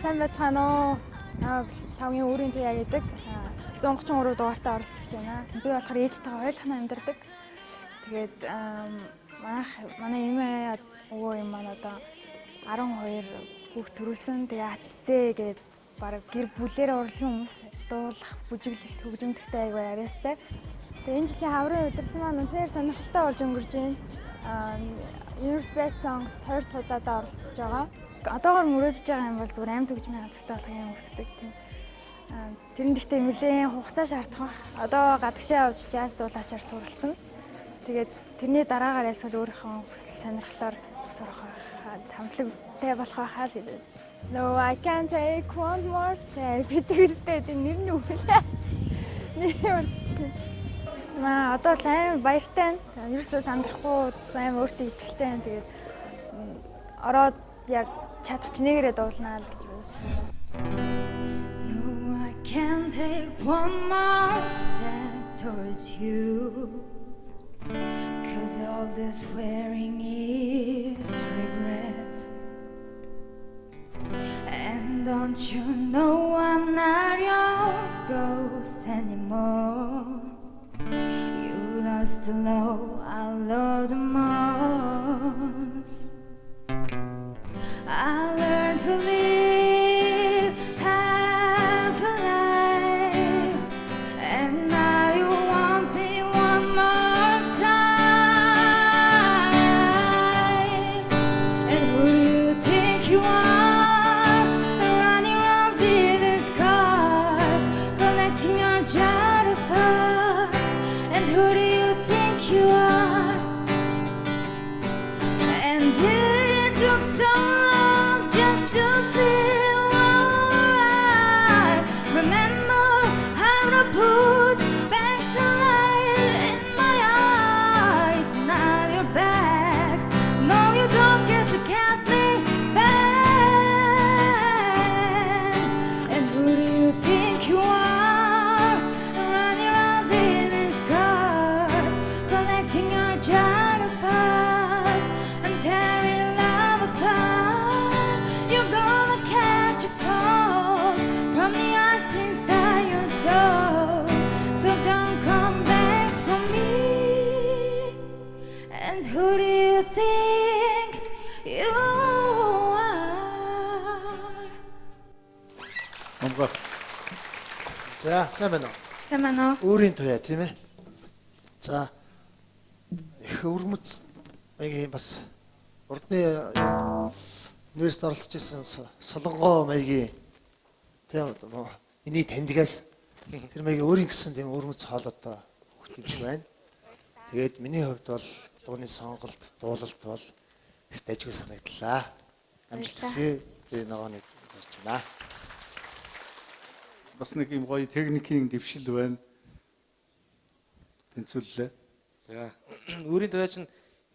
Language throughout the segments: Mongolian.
сайн байцгаана уу? Лавгийн өөрийн туяа гэдэг 133 дугаартай оролцож байна. Би болохоор ээжтэйгээ хоёулахнаа амьдардаг. Тэгээд манай эмээ өвөө юм маань одоо 12 хүүхд төрүүлсэн. Тэгээ ачцээ гээд бараг гэр бүлээрээ урлагийн хүмүүс дуулах, бүжиглэх, хөгжимдөхтэй айгүй арайстай. Тэгээ энэ жилийн хаврын удирдал маань үнэхээр сонирхолтой болж өнгөрч байна. Universe Best Songs 2 дахь удаадаа оролцож байгаа. Одоогоор мөрөөдөж байгаа юм бол зүгээр амьд хөгжмийн хамтлагтай болохыг хүсдэг тийм. Тэр нь гэхдээ нэлээд хугацаа шаардах ба. Одоо гадагшаа явж jazz дуулаачаар суралцсан. Тэгээд тэрний дараагаар эсвэл өөрийнхөө хүсэл сонирхлоор сурах хамтлагтай болох байхаа л гэж бодож. No, I can't take one more step. Бидгээртэй тийм нэр нь үгэлээ. Нэр урдчих. Одоо л амар баяртай байна. Ерөөсөө сандрахгүй амар өөртөө итгэлтэй байна. Тэгээд ороод яг чадах чинээрээ дуулнаа л гэж бодож байна. No, I can't take one more step towards you. 'Cause all this wearing is regret. And don't you know I'm not your ghost anymore. You lost the love I love the most. I learned to live half a life, and now you want me one more time. And who do you think you are, running around leaving scars, collecting your jaded thoughts? And who do you think you are? And it took so long just to feel alright. Remember how to put back to life in my eyes. Now you're back. No, you don't get to get me back. And who do you think you are, running around leaving scars, collecting your jaded thoughts and tearing love apart? You're gonna catch a cold from the ice inside your soul. So don't come back for me. And who do you think you are? Амгаа. За, сайн байна уу? Сайн байна уу? Өөрийн туяа тийм ээ. За. Их өрмөц маягийн бас урдны нөөст оролцож исэн солонгоо маягийн тийм энийг таньдгаас тэр маягийн өөрийн гэсэн тийм өрмөц хоолойтой хөх юм шиг байна. Тэгээд миний хувьд бол дууны сонголт, дуулалт бол их дайггүй санагдлаа. Амжилт хүсье. Би ногооны зорч байна. Бас нэг юм гоё техникийн дэвшил байна. Тэнцвэрлээ. За. Өөрийн туяа чинь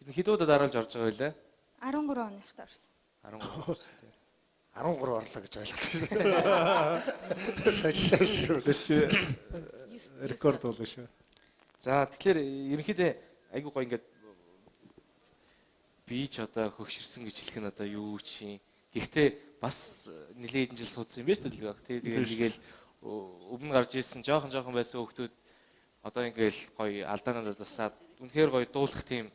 хэдэн удаа дараалж орж байгаа байлаа? 13 оныхт орсон. 13. 13 орлоо гэж ойлгосон. Цаашдаа шүү. Тэс рекорд болоо шүү. За тэгэхээр ерөнхийдөө айгүй гоё ингээд би ч одоо хөгширсэн гэж хэлэх нь одоо юу чинь. Гэхдээ бас нэлээд хэдэн жил суудсан юм байна шүү дээ. Тэгээд нэгэл өмнө гарч ирсэн жоохон байсан хүүхдүүд одоо ингээл гоё алдаанаад засаад үнэхээр гоё дуулах тийм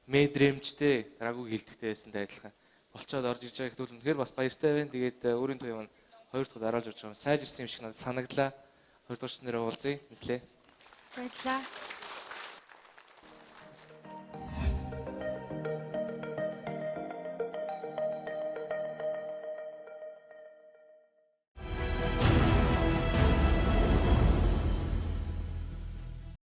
мэдрэмжтэй рагуу хилдэгтэй байсантай адилхан болцоод орж ирж байгаа хэвэл үнэхээр бас баяртай байна. Тэгээд өөрийн туяа маань 2 дахь дараалж орж байгаа юм сайжирсан юм шиг надад санагдлаа. 2 дахь нэрээ уулзъя. Тэнцлээ. Баярлалаа.